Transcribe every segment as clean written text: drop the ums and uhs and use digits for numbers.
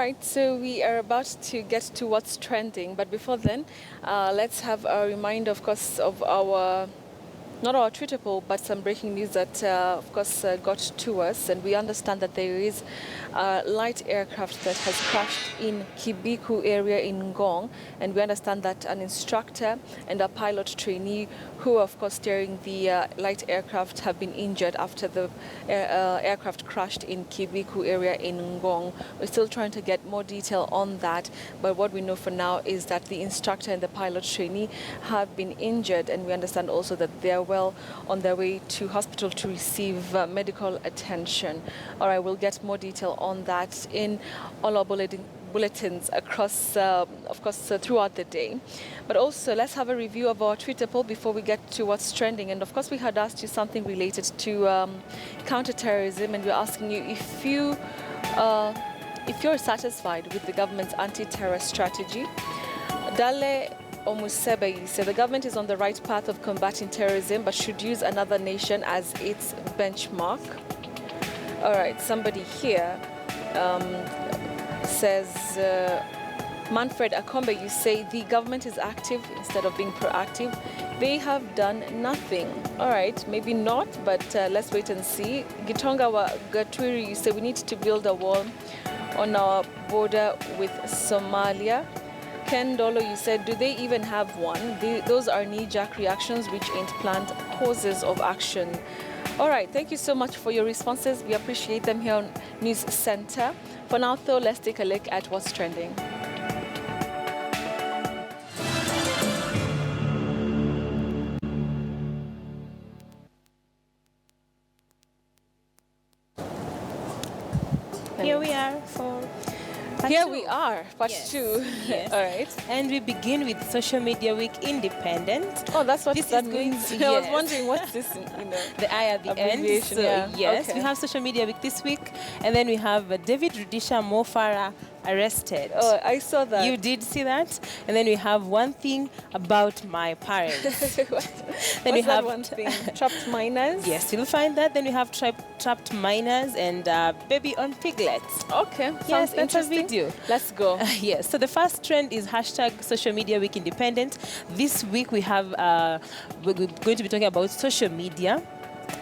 right, so we are about to get to what's trending, but before then, let's have a reminder, of course, of our not our Twitter poll, but some breaking news that, of course, got to us. And we understand that there is a light aircraft that has crashed in Kibiku area in Ngong. And we understand that an instructor and a pilot trainee who, of course, steering the light aircraft have been injured after the aircraft crashed in Kibiku area in Ngong. We're still trying to get more detail on that. But what we know for now is that the instructor and the pilot trainee have been injured. And we understand also that they are well on their way to hospital to receive medical attention. All right, we'll get more detail on that in all our bulletins across, of course, throughout the day. But also, let's have a review of our Twitter poll before we get to what's trending. And of course, we had asked you something related to counterterrorism, and we're asking you if you're satisfied with the government's anti-terror strategy. Dale Omusebe said the government is on the right path of combating terrorism, but should use another nation as its benchmark. All right, somebody here says, Manfred Akombe, you say the government is active instead of being proactive. They have done nothing. All right, maybe not, but let's wait and see. Gitonga wa Gatwiri, you say we need to build a wall on our border with Somalia. Ken Dolo, you said, do they even have one? Those are knee-jerk reactions which ain't planned courses of action. All right, thank you so much for your responses. We appreciate them here on News Center. For now, though, let's take a look at what's trending. Here we are for part two. Yes. All right. And we begin with Social Media Week Independent. Oh, that's what this that is means. Going to, I was yes. wondering what's this, the I at the end. Abbreviation, So, yeah. yes, Okay. we have Social Media Week this week. And then we have David Rudisha and Mo Farah arrested. Oh, I saw that. You did see that? And then we have One Thing About My Parents. Then What's we have that one thing? Trapped minors? Yes, you'll find that. Then we have Trapped Miners and Baby on Piglets. Okay, Yes, sounds that's a interesting. video. Let's go. Yes, so the first trend is hashtag Social Media Week Independent. This week we have, we're going to be talking about social media.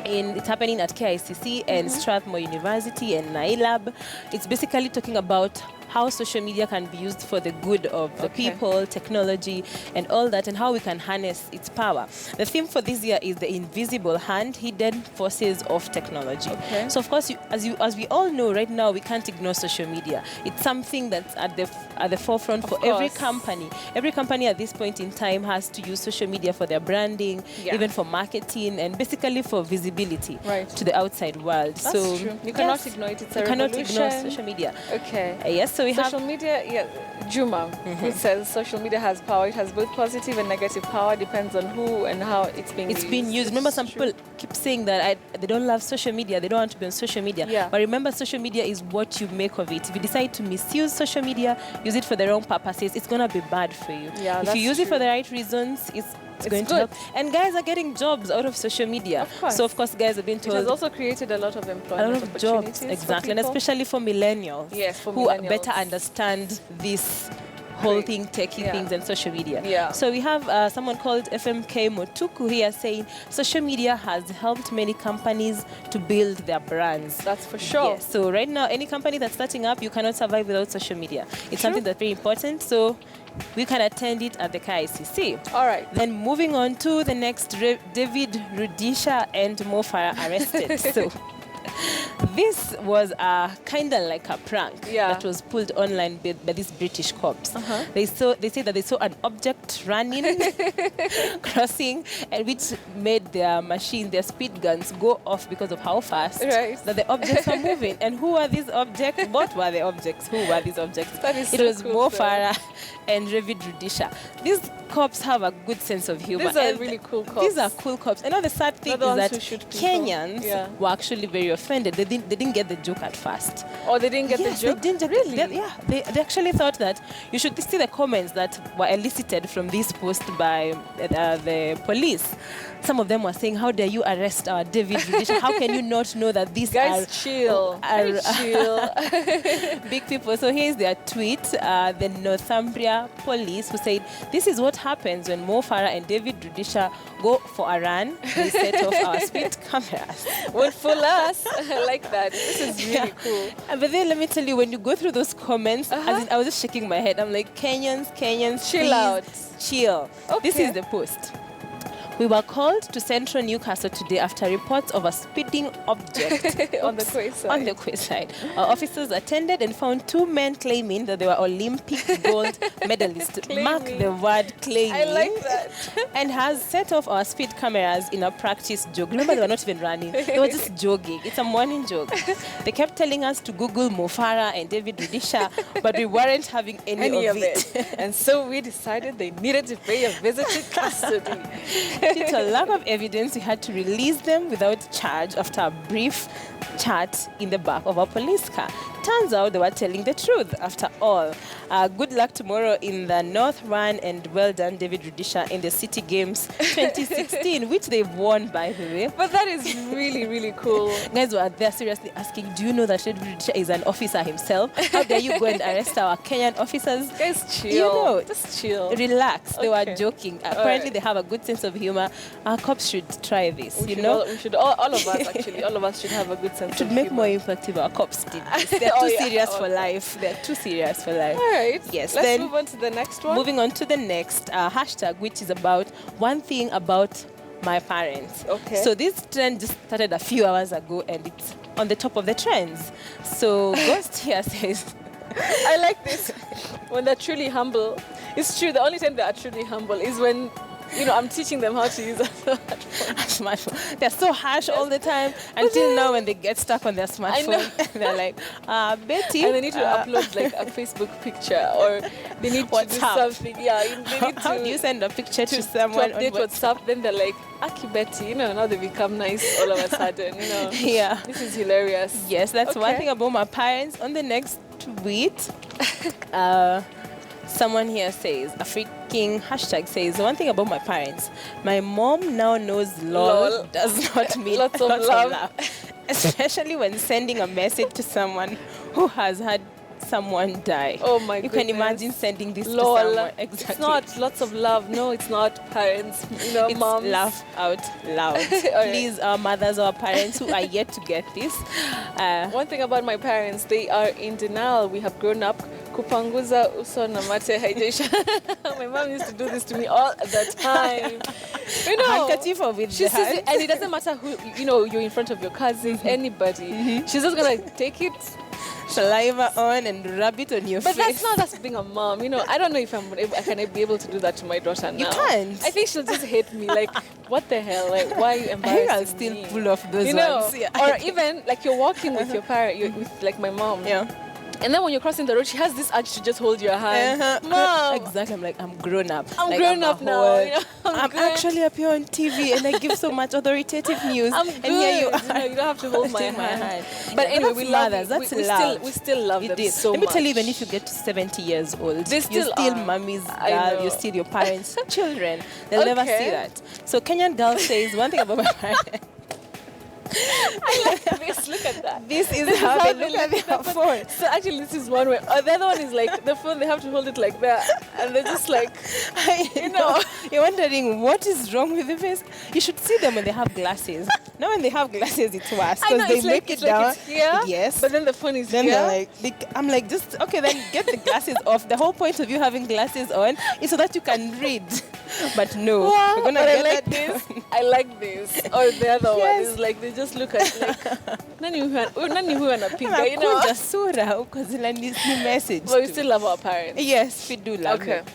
It's happening at KICC and Strathmore University and NAILAB. It's basically talking about how social media can be used for the good of the people, technology, and all that, and how we can harness its power. The theme for this year is the invisible hand, hidden forces of technology. Okay. So, of course, as we all know, right now we can't ignore social media. It's something that's at the forefront for every company. Every company at this point in time has to use social media for their branding, even for marketing, and basically for visibility to the outside world. That's so true. You cannot ignore it. It's a cannot revolution. ignore social media. Okay. Yes, so we social have media, Juma, who says social media has power. It has both positive and negative power. Depends on who and how it's being used. It's being used. Remember, some people keep saying that they don't love social media. They don't want to be on social media. Yeah. But remember, social media is what you make of it. If you decide to misuse social media, use it for the wrong purposes, it's going to be bad for you. Yeah, if you use it for the right reasons, it's going to help. And guys are getting jobs out of social media. Of course. So, of course, guys have been told. It has also created a lot of employment a lot of jobs, exactly, and especially for millennials, who better understand this whole thing, techie things, and social media. Yeah. So we have someone called FMK Motuku here saying social media has helped many companies to build their brands. That's for sure. Yes. So right now, any company that's starting up, you cannot survive without social media. It's something that's very important. So we can attend it at the KICC. All right. Then moving on to the next, David Rudisha and Mo Farah arrested. So this was kind of like a prank that was pulled online by these British cops. They say that they saw an object running, crossing, and which made their speed guns go off because of how fast that the objects were moving. And who were these objects? What were the objects? Who were these objects? That is it was Mo Farah and David Rudisha. cops have a good sense of humor. These are And really cool cops. These are cool cops. And now the sad thing They're the is ones that who shoot people. Kenyans were actually very offended. They didn't get the joke at first. Or they didn't get the joke? They didn't. Really? They actually thought that you should see the comments that were elicited from this post by the police. Some of them were saying, "How dare you arrest our David Rudisha? How can you not know that these guys chill? Chill. Big people?" So here's their tweet. The Northumbria police who said, "This is what happens when Mo Farah and David Rudisha go for a run. They set off our speed cameras." Would fool us. I like that. This is really cool. But then let me tell you, when you go through those comments, as in, I was just shaking my head. I'm like, Kenyans, chill please, out. Chill. Okay. This is the post. "We were called to Central Newcastle today after reports of a speeding object on the quayside. On the quayside. Our officers attended and found two men claiming that they were Olympic gold medalists. Mark the word claiming. I like that. And has set off our speed cameras in a practice jog. Remember, they were not even running. They were just jogging. It's a morning jog. They kept telling us to Google Mo Farah and David Rudisha, but we weren't having any of it. And so we decided they needed to pay a visit to custody. Due to a lack of evidence, we had to release them without charge after a brief chat in the back of a police car. Turns out they were telling the truth after all. Good luck tomorrow in the North Run, and well done, David Rudisha, in the City Games 2016, which they've won, by the way. But that is really, really cool. Guys were there seriously asking, do you know that David Rudisha is an officer himself? How dare you go and arrest our Kenyan officers? Guys, chill. You know, just chill. Relax. They were joking. Apparently, right. They have a good sense of humor. Our cops should try this, we should, all of us, actually, all of us should have a good sense of humor. It should make more impact if our cops did this. They're too serious for life. They're too serious for life. All right. Yes. Let's move on to the next one. Moving on to the next hashtag, which is about one thing about my parents. Okay. So this trend just started a few hours ago, and it's on the top of the trends. So Ghost here says, I like this. When they're truly humble. It's true, the only time they are truly humble is when, I'm teaching them how to use a smartphone. They're so harsh all the time until now when they get stuck on their smartphone. They're like, Betty. And they need to upload like a Facebook picture, or they need to do something. Yeah, they need How do you send a picture to someone to update WhatsApp? Then they're like, Aki Betty, now they become nice all of a sudden, Yeah. This is hilarious. Yes, that's one thing about my parents. On the next tweet, someone here says, a freaking hashtag says, one thing about my parents, my mom now knows lol does not mean lots of love. Especially when sending a message to someone who has had someone die. Oh my You goodness. can imagine sending this lol. to someone. Exactly. It's not lots of love. No, it's not parents. It's moms. Laugh out loud. Please, our mothers or parents who are yet to get this. One thing about my parents, they are in denial. We have grown up. Kupanguza uso na mate haijaisha. My mom used to do this to me all the time. Handkerchief or with the hand. And it doesn't matter who, you're in front of your cousins, anybody. She's just gonna take it, saliva on and rub it on your face. But that's not us being a mom, I don't know if I can be able to do that to my daughter now. You can't. I think she'll just hate me. Like, what the hell? Like, why are you embarrassing I'll still me? pull off those ones. Yeah. Or even like you're walking with your parent, with like my mom. Yeah. And then when you're crossing the road, she has this urge to just hold your hand. Mom! Exactly. I'm like, I'm grown up. I'm grown up now. I'm actually up here on TV and I give so much authoritative news. I'm good. And here you are. You don't have to hold my hand. But anyway, we love mothers. them. That's love. We still love them so much. Let me tell you, even if you get to 70 years old, you're still mommy's girl, you're still your parents' children. They'll never see that. So Kenyan girl says, one thing about my parents. I like this. Look at that. This is how they look at their phone. So actually, this is one way. The other one is like the phone. They have to hold it like that, and they're just like, You're wondering what is wrong with the face. You should see them when they have glasses. Now when they have glasses, it's worse because they make it down. Like it's here, yes, but then the phone is then here. They're like, I'm like, just okay. Then get the glasses off. The whole point of you having glasses on is so that you can read. But no, we're gonna but get I like that this. down. I like this. Or the other one is like they just look at like nani huwa anapiga, Anakunja sura ukazila ni message. But we still love our parents. Yes, we do love them.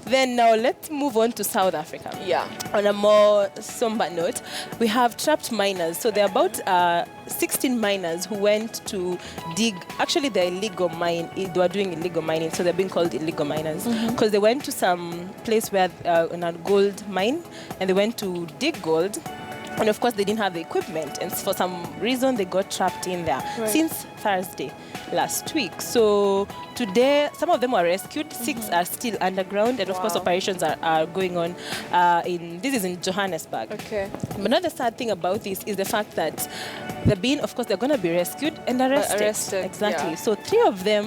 Then now let's move on to South Africa. Yeah. On a more somber note, we have trapped miners. So there are about 16 miners who went to dig. Actually, they're illegal mine. They were doing illegal mining, so they're being called illegal miners because they went to some place where on a gold mine, and they went to dig gold. And of course, they didn't have the equipment, and for some reason, they got trapped in there since Thursday last week. So today, some of them were rescued. 6 are still underground, and of course, operations are going on. This is in Johannesburg. Okay. But another sad thing about this is the fact that they're going to be rescued and arrested. Arrested, Exactly. yeah. So 3 of them